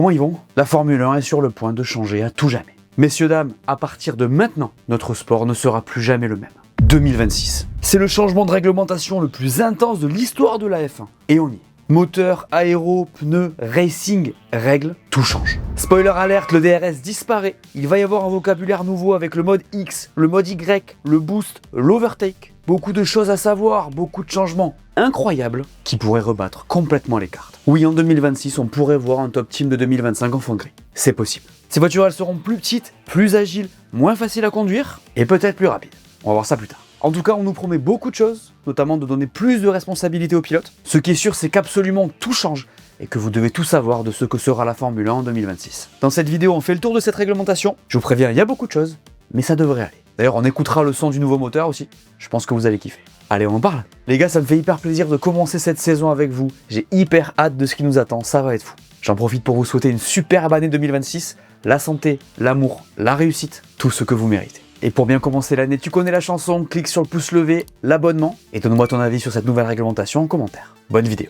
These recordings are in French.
Comment ils vont? La Formule 1 est sur le point de changer à tout jamais. Messieurs, dames, à partir de maintenant, notre sport ne sera plus jamais le même. 2026. C'est le changement de réglementation le plus intense de l'histoire de la F1. Et on y est. Moteur, aéro, pneus, racing, règles, tout change. Spoiler alert, le DRS disparaît. Il va y avoir un vocabulaire nouveau avec le mode X, le mode Y, le boost, l'overtake. Beaucoup de choses à savoir, beaucoup de changements incroyables qui pourraient rebattre complètement les cartes. Oui, en 2026, on pourrait voir un top team de 2025 en fond gris. C'est possible. Ces voitures, elles seront plus petites, plus agiles, moins faciles à conduire et peut-être plus rapides. On va voir ça plus tard. En tout cas, on nous promet beaucoup de choses, notamment de donner plus de responsabilités aux pilotes. Ce qui est sûr, c'est qu'absolument tout change et que vous devez tout savoir de ce que sera la Formule 1 en 2026. Dans cette vidéo, on fait le tour de cette réglementation. Je vous préviens, il y a beaucoup de choses, mais ça devrait aller. D'ailleurs, on écoutera le son du nouveau moteur aussi. Je pense que vous allez kiffer. Allez, on en parle. Les gars, ça me fait hyper plaisir de commencer cette saison avec vous. J'ai hyper hâte de ce qui nous attend, ça va être fou. J'en profite pour vous souhaiter une superbe année 2026. La santé, l'amour, la réussite, tout ce que vous méritez. Et pour bien commencer l'année, tu connais la chanson, clique sur le pouce levé, l'abonnement, et donne-moi ton avis sur cette nouvelle réglementation en commentaire. Bonne vidéo.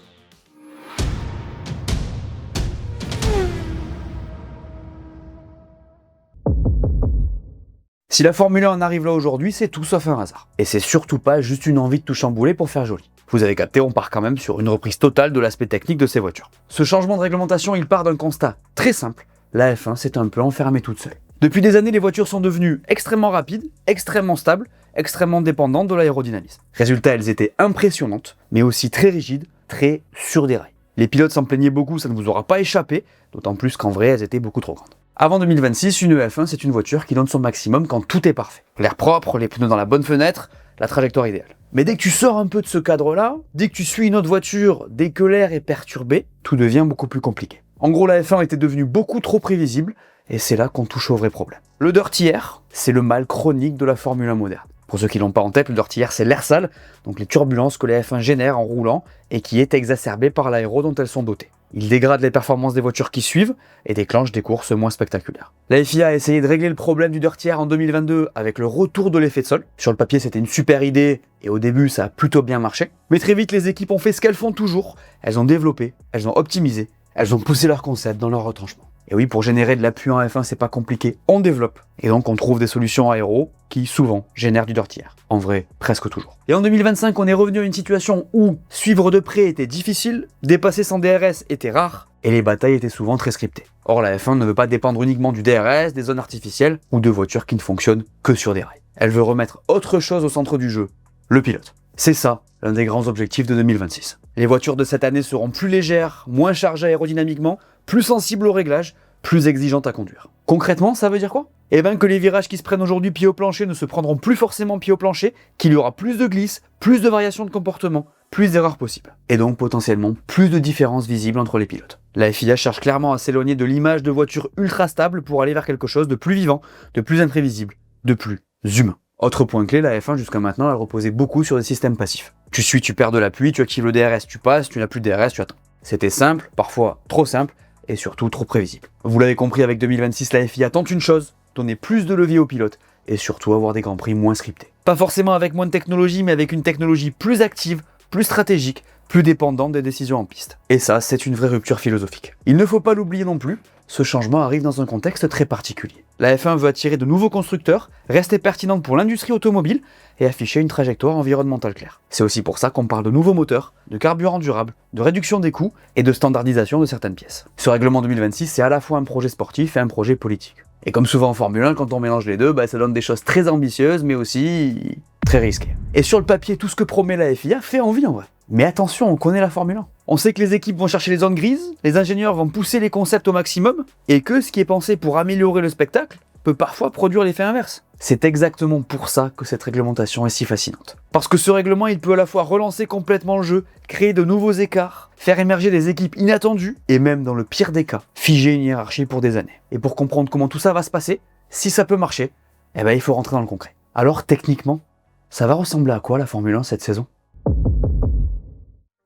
Si la Formule 1 en arrive là aujourd'hui, c'est tout sauf un hasard. Et c'est surtout pas juste une envie de tout chambouler pour faire joli. Vous avez capté, on part quand même sur une reprise totale de l'aspect technique de ces voitures. Ce changement de réglementation, il part d'un constat très simple. La F1 s'est un peu enfermée toute seule. Depuis des années, les voitures sont devenues extrêmement rapides, extrêmement stables, extrêmement dépendantes de l'aérodynamisme. Résultat, elles étaient impressionnantes, mais aussi très rigides, très sur des rails. Les pilotes s'en plaignaient beaucoup, ça ne vous aura pas échappé, d'autant plus qu'en vrai, elles étaient beaucoup trop grandes. Avant 2026, une F1, c'est une voiture qui donne son maximum quand tout est parfait. L'air propre, les pneus dans la bonne fenêtre, la trajectoire idéale. Mais dès que tu sors un peu de ce cadre-là, dès que tu suis une autre voiture, dès que l'air est perturbé, tout devient beaucoup plus compliqué. En gros, la F1 était devenue beaucoup trop prévisible, et c'est là qu'on touche au vrai problème. Le dirty air, c'est le mal chronique de la Formule 1 moderne. Pour ceux qui l'ont pas en tête, le dirty air, c'est l'air sale, donc les turbulences que les F1 génèrent en roulant, et qui est exacerbée par l'aéro dont elles sont dotées. Il dégrade les performances des voitures qui suivent, et déclenche des courses moins spectaculaires. La FIA a essayé de régler le problème du dirty air en 2022 avec le retour de l'effet de sol. Sur le papier, c'était une super idée, et au début, ça a plutôt bien marché. Mais très vite, les équipes ont fait ce qu'elles font toujours. Elles ont développé, elles ont optimisé, elles ont poussé leur concept dans leur retranchement. Et oui, pour générer de l'appui en F1, c'est pas compliqué, on développe. Et donc on trouve des solutions aéro qui, souvent, génèrent du dirty air. En vrai, presque toujours. Et en 2025, on est revenu à une situation où suivre de près était difficile, dépasser sans DRS était rare, et les batailles étaient souvent très scriptées. Or, la F1 ne veut pas dépendre uniquement du DRS, des zones artificielles, ou de voitures qui ne fonctionnent que sur des rails. Elle veut remettre autre chose au centre du jeu, le pilote. C'est ça, l'un des grands objectifs de 2026. Les voitures de cette année seront plus légères, moins chargées aérodynamiquement, plus sensibles au réglage, plus exigeantes à conduire. Concrètement, ça veut dire quoi? Eh bien que les virages qui se prennent aujourd'hui pied au plancher ne se prendront plus forcément pied au plancher, qu'il y aura plus de glisses, plus de variations de comportement, plus d'erreurs possibles. Et donc potentiellement plus de différences visibles entre les pilotes. La FIA cherche clairement à s'éloigner de l'image de voitures ultra stables pour aller vers quelque chose de plus vivant, de plus imprévisible, de plus humain. Autre point clé, la F1 jusqu'à maintenant, elle reposait beaucoup sur des systèmes passifs. Tu suis, tu perds de l'appui, tu actives le DRS, tu passes, tu n'as plus de DRS, tu attends. C'était simple, parfois trop simple, et surtout trop prévisible. Vous l'avez compris, avec 2026, la FIA tente une chose, donner plus de levier aux pilotes, et surtout avoir des grands prix moins scriptés. Pas forcément avec moins de technologie, mais avec une technologie plus active, plus stratégique, plus dépendante des décisions en piste. Et ça, c'est une vraie rupture philosophique. Il ne faut pas l'oublier non plus, ce changement arrive dans un contexte très particulier. La F1 veut attirer de nouveaux constructeurs, rester pertinente pour l'industrie automobile et afficher une trajectoire environnementale claire. C'est aussi pour ça qu'on parle de nouveaux moteurs, de carburant durable, de réduction des coûts et de standardisation de certaines pièces. Ce règlement 2026, c'est à la fois un projet sportif et un projet politique. Et comme souvent en Formule 1, quand on mélange les deux, ça donne des choses très ambitieuses mais aussi très risquées. Et sur le papier, tout ce que promet la FIA fait envie en vrai. Mais attention, on connaît la Formule 1. On sait que les équipes vont chercher les zones grises, les ingénieurs vont pousser les concepts au maximum, et que ce qui est pensé pour améliorer le spectacle peut parfois produire l'effet inverse. C'est exactement pour ça que cette réglementation est si fascinante. Parce que ce règlement, il peut à la fois relancer complètement le jeu, créer de nouveaux écarts, faire émerger des équipes inattendues, et même dans le pire des cas, figer une hiérarchie pour des années. Et pour comprendre comment tout ça va se passer, si ça peut marcher, il faut rentrer dans le concret. Alors techniquement, ça va ressembler à quoi la Formule 1 cette saison ?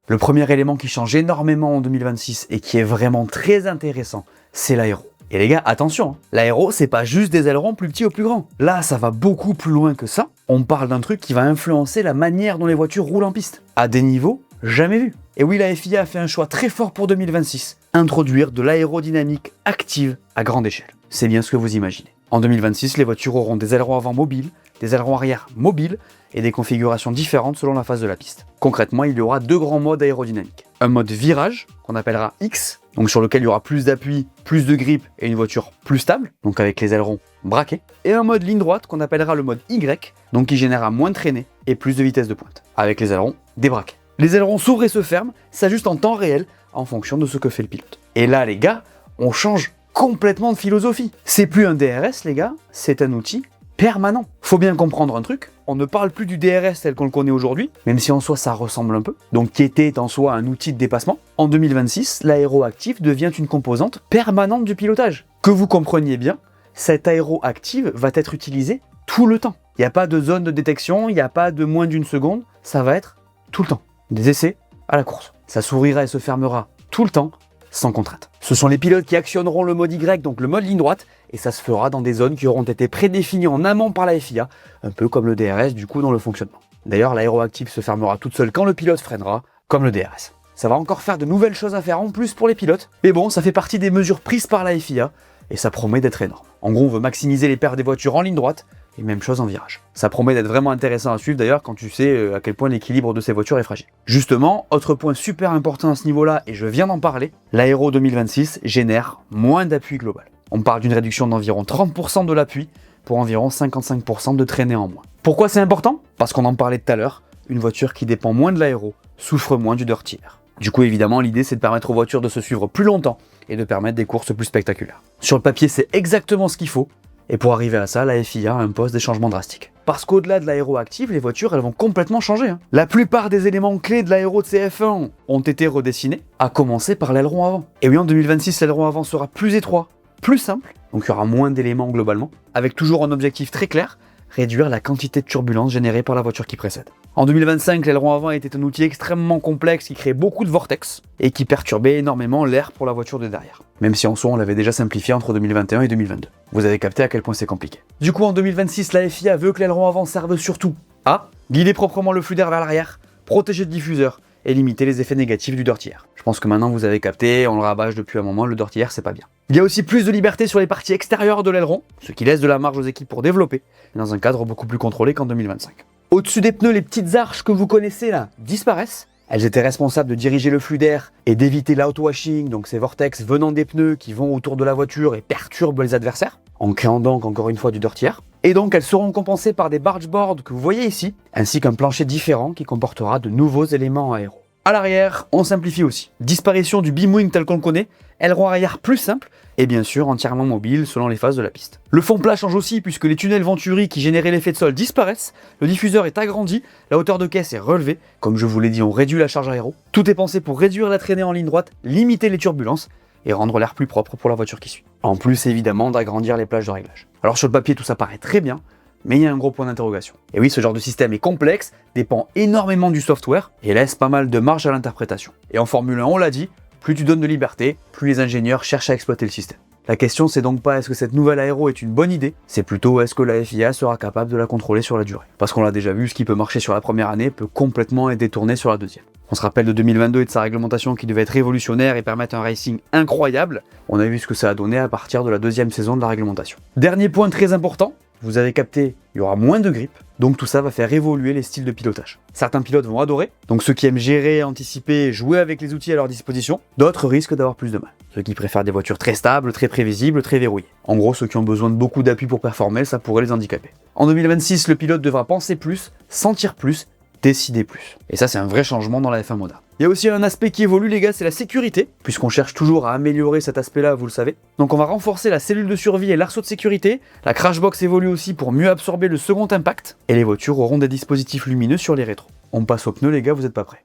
Le premier élément qui change énormément en 2026 et qui est vraiment très intéressant, c'est l'aéro. Et les gars, attention, l'aéro, c'est pas juste des ailerons plus petits ou plus grands. Là, ça va beaucoup plus loin que ça. On parle d'un truc qui va influencer la manière dont les voitures roulent en piste, à des niveaux jamais vus. Et oui, la FIA a fait un choix très fort pour 2026. introduire de l'aérodynamique active à grande échelle. C'est bien ce que vous imaginez. En 2026, les voitures auront des ailerons avant mobiles, des ailerons arrière mobiles et des configurations différentes selon la phase de la piste. Concrètement, il y aura 2 grands modes aérodynamiques. Un mode virage, qu'on appellera X, donc sur lequel il y aura plus d'appui, plus de grip et une voiture plus stable, donc avec les ailerons braqués. Et un mode ligne droite, qu'on appellera le mode Y, donc qui générera moins de traînée et plus de vitesse de pointe, avec les ailerons débraqués. Les ailerons s'ouvrent et se ferment, s'ajustent en temps réel en fonction de ce que fait le pilote. Et là, les gars, on change complètement de philosophie. C'est plus un DRS, les gars, c'est un outil permanent. Faut bien comprendre un truc, on ne parle plus du DRS tel qu'on le connaît aujourd'hui, même si en soi ça ressemble un peu, donc qui était en soi un outil de dépassement. En 2026, l'aéroactive devient une composante permanente du pilotage. Que vous compreniez bien, cette aéroactive va être utilisée tout le temps. Il n'y a pas de zone de détection, il n'y a pas de moins d'une seconde, ça va être tout le temps. Des essais à la course. Ça s'ouvrira et se fermera tout le temps, sans contrainte. Ce sont les pilotes qui actionneront le mode Y, donc le mode ligne droite, et ça se fera dans des zones qui auront été prédéfinies en amont par la FIA, un peu comme le DRS du coup dans le fonctionnement. D'ailleurs, l'aéroactive se fermera toute seule quand le pilote freinera, comme le DRS. Ça va encore faire de nouvelles choses à faire en plus pour les pilotes, mais bon, ça fait partie des mesures prises par la FIA, et ça promet d'être énorme. En gros, on veut maximiser les pertes des voitures en ligne droite, et même chose en virage. Ça promet d'être vraiment intéressant à suivre d'ailleurs quand tu sais à quel point l'équilibre de ces voitures est fragile. Justement, autre point super important à ce niveau-là, et je viens d'en parler, l'aéro 2026 génère moins d'appui global. On parle d'une réduction d'environ 30% de l'appui pour environ 55% de traînée en moins. Pourquoi c'est important? Parce qu'on en parlait tout à l'heure, une voiture qui dépend moins de l'aéro souffre moins du dirty air. Du coup, évidemment, l'idée c'est de permettre aux voitures de se suivre plus longtemps et de permettre des courses plus spectaculaires. Sur le papier, c'est exactement ce qu'il faut. Et pour arriver à ça, la FIA impose des changements drastiques. Parce qu'au-delà de l'aéroactive, les voitures, elles vont complètement changer. La plupart des éléments clés de l'aéro de CF1 ont été redessinés, à commencer par l'aileron avant. Et oui, en 2026, l'aileron avant sera plus étroit, plus simple, donc il y aura moins d'éléments globalement, avec toujours un objectif très clair, réduire la quantité de turbulence générée par la voiture qui précède. En 2025, l'aileron avant était un outil extrêmement complexe qui créait beaucoup de vortex et qui perturbait énormément l'air pour la voiture de derrière. Même si en soi on l'avait déjà simplifié entre 2021 et 2022. Vous avez capté à quel point c'est compliqué. Du coup en 2026, la FIA veut que l'aileron avant serve surtout à guider proprement le flux d'air vers l'arrière, protéger le diffuseur et limiter les effets négatifs du dirty air. Je pense que maintenant vous avez capté, on le rabâche depuis un moment, le dirty air c'est pas bien. Il y a aussi plus de liberté sur les parties extérieures de l'aileron, ce qui laisse de la marge aux équipes pour développer, dans un cadre beaucoup plus contrôlé qu'en 2025. Au-dessus des pneus, les petites arches que vous connaissez là disparaissent. Elles étaient responsables de diriger le flux d'air et d'éviter l'outwashing, donc ces vortex venant des pneus qui vont autour de la voiture et perturbent les adversaires, en créant donc encore une fois du dirty air. Et donc elles seront compensées par des bargeboards que vous voyez ici, ainsi qu'un plancher différent qui comportera de nouveaux éléments aéro. À l'arrière, on simplifie aussi. Disparition du beam wing tel qu'on le connaît, aileron arrière plus simple, et bien sûr entièrement mobile selon les phases de la piste. Le fond plat change aussi puisque les tunnels Venturi qui généraient l'effet de sol disparaissent, le diffuseur est agrandi, la hauteur de caisse est relevée, comme je vous l'ai dit on réduit la charge aéro. Tout est pensé pour réduire la traînée en ligne droite, limiter les turbulences et rendre l'air plus propre pour la voiture qui suit. En plus évidemment d'agrandir les plages de réglage. Alors sur le papier tout ça paraît très bien, mais il y a un gros point d'interrogation. Et oui, ce genre de système est complexe, dépend énormément du software et laisse pas mal de marge à l'interprétation. Et en Formule 1, on l'a dit, plus tu donnes de liberté, plus les ingénieurs cherchent à exploiter le système. La question c'est donc pas est-ce que cette nouvelle aéro est une bonne idée, c'est plutôt est-ce que la FIA sera capable de la contrôler sur la durée. Parce qu'on l'a déjà vu, ce qui peut marcher sur la première année peut complètement être détourné sur la deuxième. On se rappelle de 2022 et de sa réglementation qui devait être révolutionnaire et permettre un racing incroyable. On a vu ce que ça a donné à partir de la deuxième saison de la réglementation. Dernier point très important, vous avez capté, il y aura moins de grip, donc tout ça va faire évoluer les styles de pilotage. Certains pilotes vont adorer, donc ceux qui aiment gérer, anticiper, jouer avec les outils à leur disposition, d'autres risquent d'avoir plus de mal. Ceux qui préfèrent des voitures très stables, très prévisibles, très verrouillées. En gros, ceux qui ont besoin de beaucoup d'appui pour performer, ça pourrait les handicaper. En 2026, le pilote devra penser plus, sentir plus, décider plus. Et ça, c'est un vrai changement dans la F1 moderne. Il y a aussi un aspect qui évolue, les gars, c'est la sécurité, puisqu'on cherche toujours à améliorer cet aspect-là, vous le savez. Donc on va renforcer la cellule de survie et l'arceau de sécurité. La crashbox évolue aussi pour mieux absorber le second impact. Et les voitures auront des dispositifs lumineux sur les rétros. On passe aux pneus, les gars, vous êtes pas prêts.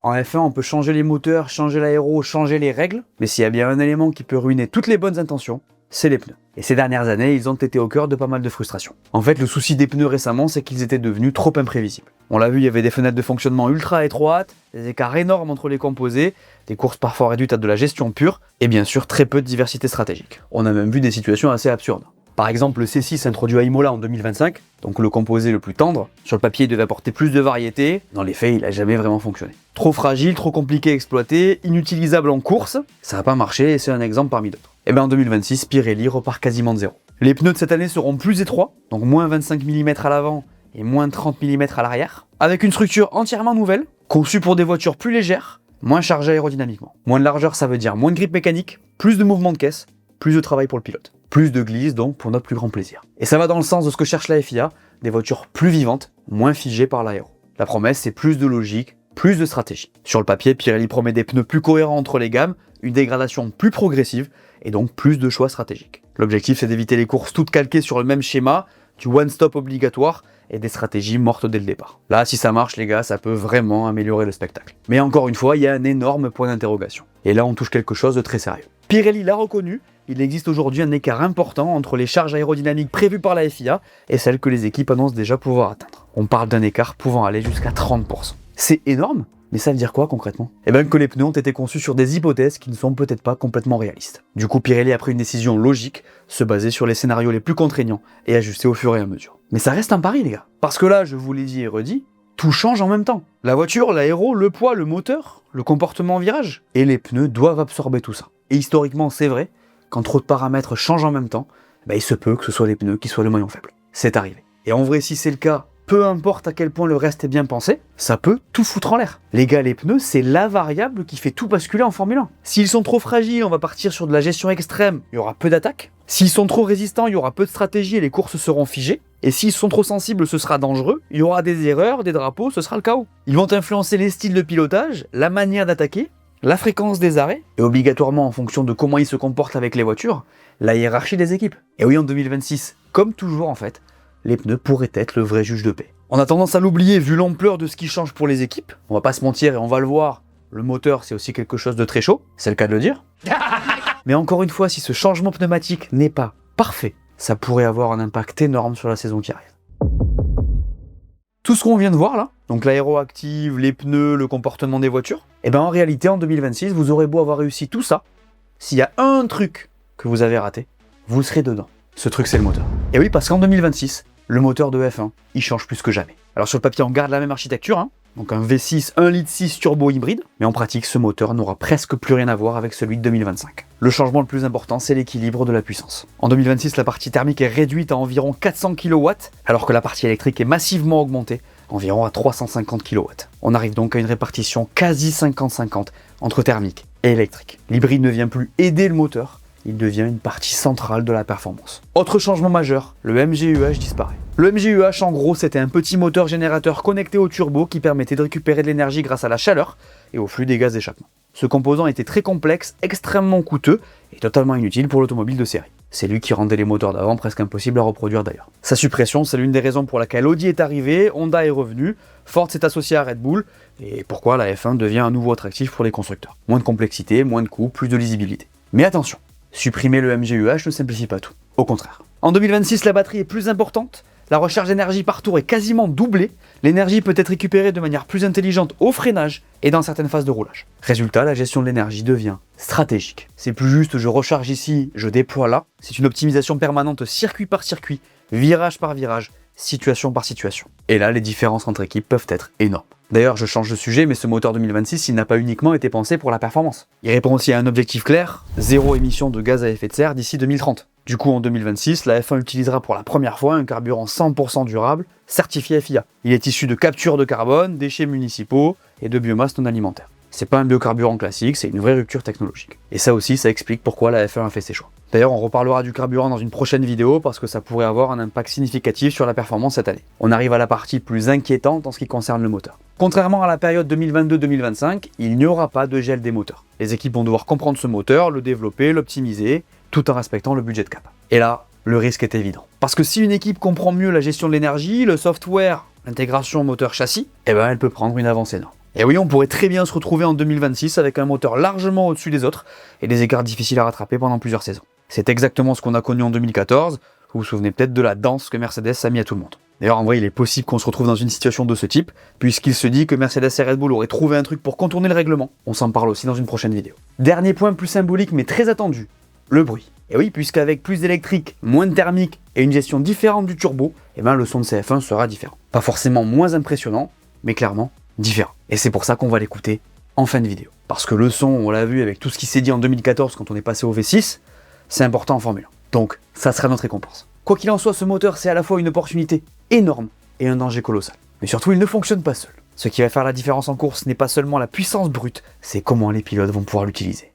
En F1, on peut changer les moteurs, changer l'aéro, changer les règles, mais s'il y a bien un élément qui peut ruiner toutes les bonnes intentions, c'est les pneus. Et ces dernières années, ils ont été au cœur de pas mal de frustrations. En fait, le souci des pneus récemment, c'est qu'ils étaient devenus trop imprévisibles. On l'a vu, il y avait des fenêtres de fonctionnement ultra étroites, des écarts énormes entre les composés, des courses parfois réduites à de la gestion pure, et bien sûr très peu de diversité stratégique. On a même vu des situations assez absurdes. Par exemple, le C6 introduit à Imola en 2025, donc le composé le plus tendre, sur le papier il devait apporter plus de variété, dans les faits il n'a jamais vraiment fonctionné. Trop fragile, trop compliqué à exploiter, inutilisable en course, ça n'a pas marché et c'est un exemple parmi d'autres. Et bien en 2026, Pirelli repart quasiment de zéro. Les pneus de cette année seront plus étroits, donc moins 25 mm à l'avant et moins 30 mm à l'arrière, avec une structure entièrement nouvelle, conçue pour des voitures plus légères, moins chargées aérodynamiquement. Moins de largeur, ça veut dire moins de grip mécanique, plus de mouvement de caisse, plus de travail pour le pilote. Plus de glisse donc pour notre plus grand plaisir. Et ça va dans le sens de ce que cherche la FIA, des voitures plus vivantes, moins figées par l'aéro. La promesse, c'est plus de logique, plus de stratégie. Sur le papier, Pirelli promet des pneus plus cohérents entre les gammes, une dégradation plus progressive et donc plus de choix stratégiques. L'objectif, c'est d'éviter les courses toutes calquées sur le même schéma, du one-stop obligatoire et des stratégies mortes dès le départ. Là, si ça marche, les gars, ça peut vraiment améliorer le spectacle. Mais encore une fois, il y a un énorme point d'interrogation. Et là, on touche quelque chose de très sérieux. Pirelli l'a reconnu, il existe aujourd'hui un écart important entre les charges aérodynamiques prévues par la FIA et celles que les équipes annoncent déjà pouvoir atteindre. On parle d'un écart pouvant aller jusqu'à 30%. C'est énorme, mais ça veut dire quoi concrètement? Eh bien que les pneus ont été conçus sur des hypothèses qui ne sont peut-être pas complètement réalistes. Du coup, Pirelli a pris une décision logique, se baser sur les scénarios les plus contraignants et ajuster au fur et à mesure. Mais ça reste un pari, les gars. Parce que là, je vous l'ai dit et redit, tout change en même temps. La voiture, l'aéro, le poids, le moteur, le comportement en virage. Et les pneus doivent absorber tout ça. Et historiquement, c'est vrai, quand trop de paramètres changent en même temps, il se peut que ce soit les pneus qui soient le maillon faible. C'est arrivé. Et en vrai, si c'est le cas, peu importe à quel point le reste est bien pensé, ça peut tout foutre en l'air. Les gars, les pneus, c'est la variable qui fait tout basculer en Formule 1. S'ils sont trop fragiles, on va partir sur de la gestion extrême, il y aura peu d'attaques. S'ils sont trop résistants, il y aura peu de stratégie et les courses seront figées. Et s'ils sont trop sensibles, ce sera dangereux, il y aura des erreurs, des drapeaux, ce sera le chaos. Ils vont influencer les styles de pilotage, la manière d'attaquer, la fréquence des arrêts, et obligatoirement en fonction de comment ils se comportent avec les voitures, la hiérarchie des équipes. Et oui, en 2026, comme toujours en fait, les pneus pourraient être le vrai juge de paix. On a tendance à l'oublier vu l'ampleur de ce qui change pour les équipes, on va pas se mentir et on va le voir, le moteur c'est aussi quelque chose de très chaud, c'est le cas de le dire. Mais encore une fois, si ce changement pneumatique n'est pas parfait, ça pourrait avoir un impact énorme sur la saison qui arrive. Tout ce qu'on vient de voir là, donc l'aéro active, les pneus, le comportement des voitures, et en réalité en 2026, vous aurez beau avoir réussi tout ça, s'il y a un truc que vous avez raté, vous serez dedans. Ce truc c'est le moteur. Et oui, parce qu'en 2026, le moteur de F1, il change plus que jamais. Alors sur le papier, on garde la même architecture, donc un V6 1,6 litre turbo hybride, mais en pratique, ce moteur n'aura presque plus rien à voir avec celui de 2025. Le changement le plus important, c'est l'équilibre de la puissance. En 2026, la partie thermique est réduite à environ 400 kW, alors que la partie électrique est massivement augmentée, environ à 350 kW. On arrive donc à une répartition quasi 50-50 entre thermique et électrique. L'hybride ne vient plus aider le moteur, il devient une partie centrale de la performance. Autre changement majeur, le MGUH disparaît. Le MGUH, en gros, c'était un petit moteur générateur connecté au turbo qui permettait de récupérer de l'énergie grâce à la chaleur et au flux des gaz d'échappement. Ce composant était très complexe, extrêmement coûteux et totalement inutile pour l'automobile de série. C'est lui qui rendait les moteurs d'avant presque impossibles à reproduire d'ailleurs. Sa suppression, c'est l'une des raisons pour laquelle Audi est arrivé, Honda est revenu, Ford s'est associé à Red Bull, et pourquoi la F1 devient à nouveau attractif pour les constructeurs. Moins de complexité, moins de coûts, plus de lisibilité. Mais attention, supprimer le MGUH ne simplifie pas tout. Au contraire. En 2026, la batterie est plus importante, la recharge d'énergie par tour est quasiment doublée, l'énergie peut être récupérée de manière plus intelligente au freinage et dans certaines phases de roulage. Résultat, la gestion de l'énergie devient stratégique. C'est plus juste je recharge ici, je déploie là, c'est une optimisation permanente circuit par circuit, virage par virage, situation par situation. Et là, les différences entre équipes peuvent être énormes. D'ailleurs, je change de sujet, mais ce moteur 2026, il n'a pas uniquement été pensé pour la performance. Il répond aussi à un objectif clair, zéro émission de gaz à effet de serre d'ici 2030. Du coup, en 2026, la F1 utilisera pour la première fois un carburant 100% durable, certifié FIA. Il est issu de capture de carbone, déchets municipaux et de biomasse non alimentaire. C'est pas un biocarburant classique, c'est une vraie rupture technologique. Et ça aussi, ça explique pourquoi la F1 a fait ses choix. D'ailleurs, on reparlera du carburant dans une prochaine vidéo parce que ça pourrait avoir un impact significatif sur la performance cette année. On arrive à la partie plus inquiétante en ce qui concerne le moteur. Contrairement à la période 2022-2025, il n'y aura pas de gel des moteurs. Les équipes vont devoir comprendre ce moteur, le développer, l'optimiser, tout en respectant le budget de cap. Et là, le risque est évident. Parce que si une équipe comprend mieux la gestion de l'énergie, le software, l'intégration moteur-châssis, elle peut prendre une avance énorme. Et oui, on pourrait très bien se retrouver en 2026 avec un moteur largement au-dessus des autres et des écarts difficiles à rattraper pendant plusieurs saisons. C'est exactement ce qu'on a connu en 2014, vous vous souvenez peut-être de la danse que Mercedes a mis à tout le monde. D'ailleurs, en vrai, il est possible qu'on se retrouve dans une situation de ce type, puisqu'il se dit que Mercedes et Red Bull auraient trouvé un truc pour contourner le règlement. On s'en parle aussi dans une prochaine vidéo. Dernier point plus symbolique mais très attendu, le bruit. Et oui, puisqu'avec plus d'électrique, moins de thermique et une gestion différente du turbo, eh ben le son de ces F1 sera différent. Pas forcément moins impressionnant, mais clairement différent. Et c'est pour ça qu'on va l'écouter en fin de vidéo. Parce que le son, on l'a vu avec tout ce qui s'est dit en 2014 quand on est passé au V6, c'est important en Formule 1. Donc, ça sera notre récompense. Quoi qu'il en soit, ce moteur, c'est à la fois une opportunité énorme et un danger colossal. Mais surtout, il ne fonctionne pas seul. Ce qui va faire la différence en course n'est pas seulement la puissance brute, c'est comment les pilotes vont pouvoir l'utiliser.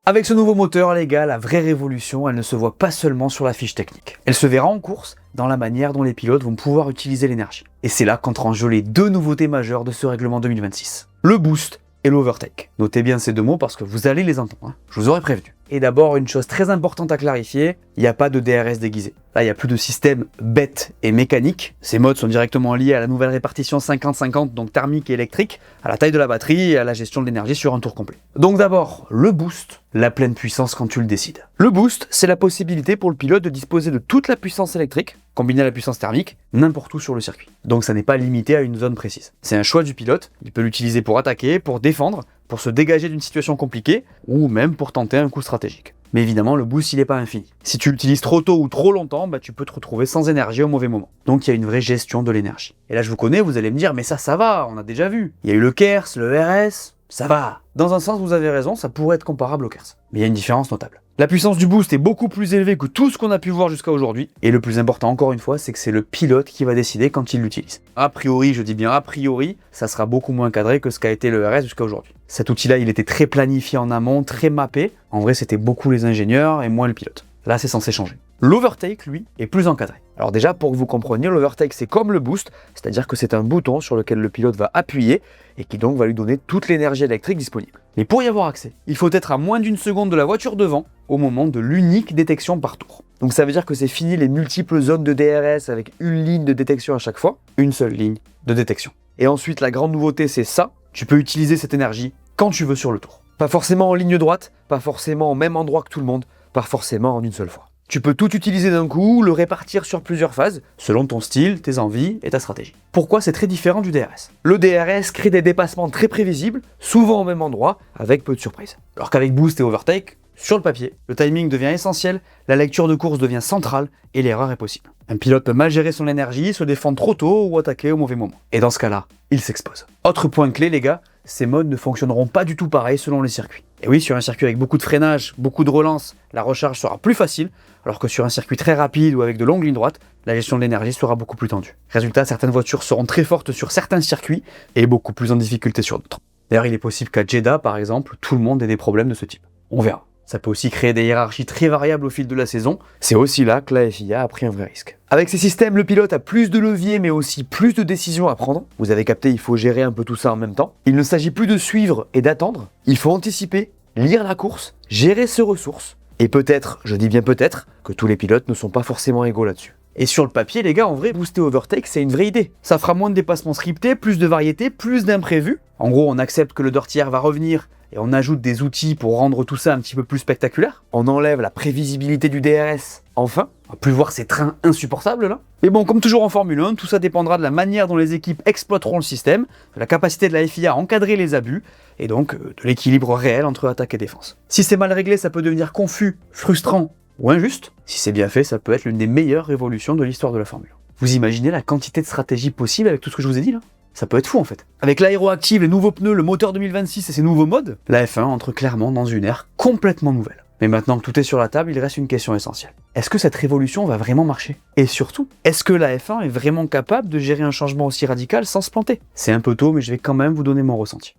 Avec ce nouveau moteur, les gars, la vraie révolution, elle ne se voit pas seulement sur la fiche technique. Elle se verra en course dans la manière dont les pilotes vont pouvoir utiliser l'énergie. Et c'est là qu'entrent en jeu les deux nouveautés majeures de ce règlement 2026. Le boost et l'overtake. Notez bien ces deux mots parce que vous allez les entendre, je vous aurais prévenu. Et d'abord, une chose très importante à clarifier, il n'y a pas de DRS déguisé. Là, il n'y a plus de système bête et mécanique. Ces modes sont directement liés à la nouvelle répartition 50-50, donc thermique et électrique, à la taille de la batterie et à la gestion de l'énergie sur un tour complet. Donc d'abord, le boost, la pleine puissance quand tu le décides. Le boost, c'est la possibilité pour le pilote de disposer de toute la puissance électrique, combinée à la puissance thermique, n'importe où sur le circuit. Donc ça n'est pas limité à une zone précise. C'est un choix du pilote, il peut l'utiliser pour attaquer, pour défendre, pour se dégager d'une situation compliquée, ou même pour tenter un coup stratégique. Mais évidemment, le boost, il n'est pas infini. Si tu l'utilises trop tôt ou trop longtemps, tu peux te retrouver sans énergie au mauvais moment. Donc il y a une vraie gestion de l'énergie. Et là, je vous connais, vous allez me dire, mais ça va, on a déjà vu. Il y a eu le KERS, le RS, ça va. Dans un sens, vous avez raison, ça pourrait être comparable au KERS. Mais il y a une différence notable. La puissance du boost est beaucoup plus élevée que tout ce qu'on a pu voir jusqu'à aujourd'hui. Et le plus important, encore une fois, c'est que c'est le pilote qui va décider quand il l'utilise. A priori, je dis bien a priori, ça sera beaucoup moins cadré que ce qu'a été le RS jusqu'à aujourd'hui. Cet outil-là, il était très planifié en amont, très mappé. En vrai, c'était beaucoup les ingénieurs et moins le pilote. Là, c'est censé changer. L'overtake, lui, est plus encadré. Alors déjà, pour que vous compreniez, l'overtake, c'est comme le boost, c'est-à-dire que c'est un bouton sur lequel le pilote va appuyer et qui donc va lui donner toute l'énergie électrique disponible. Mais pour y avoir accès, il faut être à moins d'une seconde de la voiture devant au moment de l'unique détection par tour. Donc ça veut dire que c'est fini les multiples zones de DRS avec une ligne de détection à chaque fois, une seule ligne de détection. Et ensuite, la grande nouveauté, c'est ça, tu peux utiliser cette énergie quand tu veux sur le tour. Pas forcément en ligne droite, pas forcément au même endroit que tout le monde, pas forcément en une seule fois. Tu peux tout utiliser d'un coup, le répartir sur plusieurs phases, selon ton style, tes envies et ta stratégie. Pourquoi c'est très différent du DRS? Le DRS crée des dépassements très prévisibles, souvent au même endroit, avec peu de surprises. Alors qu'avec Boost et Overtake, sur le papier, le timing devient essentiel, la lecture de course devient centrale et l'erreur est possible. Un pilote peut mal gérer son énergie, se défendre trop tôt ou attaquer au mauvais moment. Et dans ce cas-là, il s'expose. Autre point clé les gars, ces modes ne fonctionneront pas du tout pareil selon les circuits. Et oui, sur un circuit avec beaucoup de freinage, beaucoup de relance, la recharge sera plus facile, alors que sur un circuit très rapide ou avec de longues lignes droites, la gestion de l'énergie sera beaucoup plus tendue. Résultat, certaines voitures seront très fortes sur certains circuits et beaucoup plus en difficulté sur d'autres. D'ailleurs, il est possible qu'à Jeddah, par exemple, tout le monde ait des problèmes de ce type. On verra. Ça peut aussi créer des hiérarchies très variables au fil de la saison. C'est aussi là que la FIA a pris un vrai risque. Avec ces systèmes, le pilote a plus de leviers, mais aussi plus de décisions à prendre. Vous avez capté, il faut gérer un peu tout ça en même temps. Il ne s'agit plus de suivre et d'attendre. Il faut anticiper, lire la course, gérer ses ressources. Et peut-être, je dis bien peut-être, que tous les pilotes ne sont pas forcément égaux là-dessus. Et sur le papier, les gars, en vrai, booster overtake, c'est une vraie idée. Ça fera moins de dépassements scriptés, plus de variété, plus d'imprévus. En gros, on accepte que le dirty air va revenir et on ajoute des outils pour rendre tout ça un petit peu plus spectaculaire. On enlève la prévisibilité du DRS. Enfin, on va plus voir ces trains insupportables là. Mais bon, comme toujours en Formule 1, tout ça dépendra de la manière dont les équipes exploiteront le système, de la capacité de la FIA à encadrer les abus, et donc de l'équilibre réel entre attaque et défense. Si c'est mal réglé, ça peut devenir confus, frustrant ou injuste. Si c'est bien fait, ça peut être l'une des meilleures révolutions de l'histoire de la Formule 1. Vous imaginez la quantité de stratégies possibles avec tout ce que je vous ai dit là? Ça peut être fou en fait. Avec l'aéroactive, les nouveaux pneus, le moteur 2026 et ses nouveaux modes, la F1 entre clairement dans une ère complètement nouvelle. Mais maintenant que tout est sur la table, il reste une question essentielle. Est-ce que cette révolution va vraiment marcher? Et surtout, est-ce que la F1 est vraiment capable de gérer un changement aussi radical sans se planter? C'est un peu tôt, mais je vais quand même vous donner mon ressenti.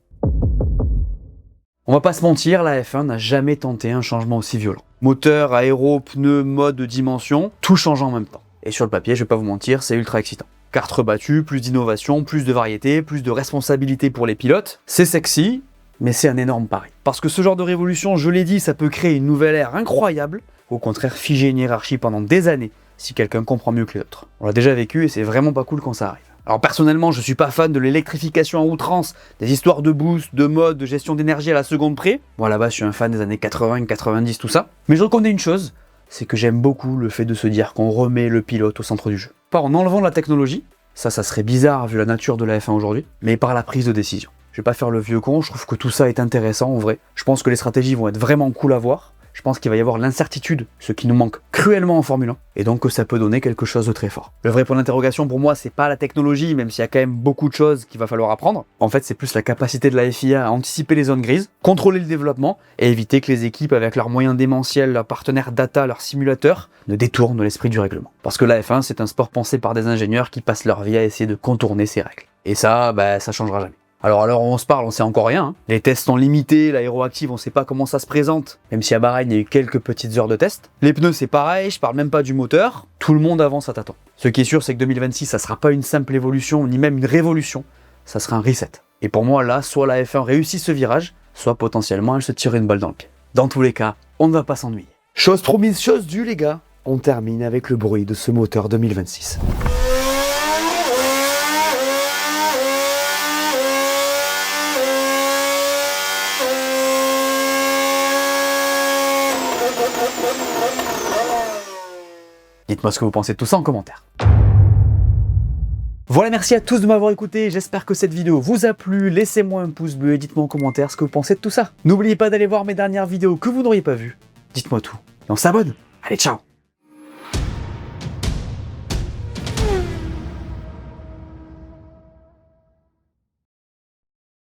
On va pas se mentir, la F1 n'a jamais tenté un changement aussi violent. Moteur, aéro, pneus, mode, dimension, tout change en même temps. Et sur le papier, je vais pas vous mentir, c'est ultra excitant. Carte rebattue, plus d'innovation, plus de variété, plus de responsabilité pour les pilotes. C'est sexy, mais c'est un énorme pari. Parce que ce genre de révolution, je l'ai dit, ça peut créer une nouvelle ère incroyable, ou au contraire figer une hiérarchie pendant des années, si quelqu'un comprend mieux que les autres. On l'a déjà vécu et c'est vraiment pas cool quand ça arrive. Alors personnellement, je suis pas fan de l'électrification à outrance, des histoires de boost, de mode, de gestion d'énergie à la seconde près. Moi là-bas, je suis un fan des années 80, 90, tout ça. Mais je reconnais une chose, c'est que j'aime beaucoup le fait de se dire qu'on remet le pilote au centre du jeu. Pas en enlevant la technologie, ça serait bizarre vu la nature de la F1 aujourd'hui, mais par la prise de décision. Je vais pas faire le vieux con, je trouve que tout ça est intéressant en vrai. Je pense que les stratégies vont être vraiment cool à voir. Je pense qu'il va y avoir l'incertitude, ce qui nous manque cruellement en Formule 1, et donc que ça peut donner quelque chose de très fort. Le vrai point d'interrogation pour moi, c'est pas la technologie, même s'il y a quand même beaucoup de choses qu'il va falloir apprendre. En fait, c'est plus la capacité de la FIA à anticiper les zones grises, contrôler le développement, et éviter que les équipes, avec leurs moyens démentiels, leurs partenaires data, leurs simulateurs, ne détournent l'esprit du règlement. Parce que la F1, c'est un sport pensé par des ingénieurs qui passent leur vie à essayer de contourner ces règles. Et ça, ça changera jamais. Alors à l'heure où on se parle, on sait encore rien. Hein. Les tests sont limités, l'aéroactive, on sait pas comment ça se présente. Même si à Bahreïn, il y a eu quelques petites heures de test. Les pneus, c'est pareil, je parle même pas du moteur. Tout le monde avance à tâtons. Ce qui est sûr, c'est que 2026, ça sera pas une simple évolution, ni même une révolution. Ça sera un reset. Et pour moi, là, soit la F1 réussit ce virage, soit potentiellement elle se tire une balle dans le pied. Dans tous les cas, on ne va pas s'ennuyer. Chose promise, chose due, les gars. On termine avec le bruit de ce moteur 2026. Dites-moi ce que vous pensez de tout ça en commentaire. Voilà, merci à tous de m'avoir écouté, j'espère que cette vidéo vous a plu, laissez-moi un pouce bleu et dites-moi en commentaire ce que vous pensez de tout ça. N'oubliez pas d'aller voir mes dernières vidéos que vous n'auriez pas vues, dites-moi tout, et on s'abonne. Allez, ciao!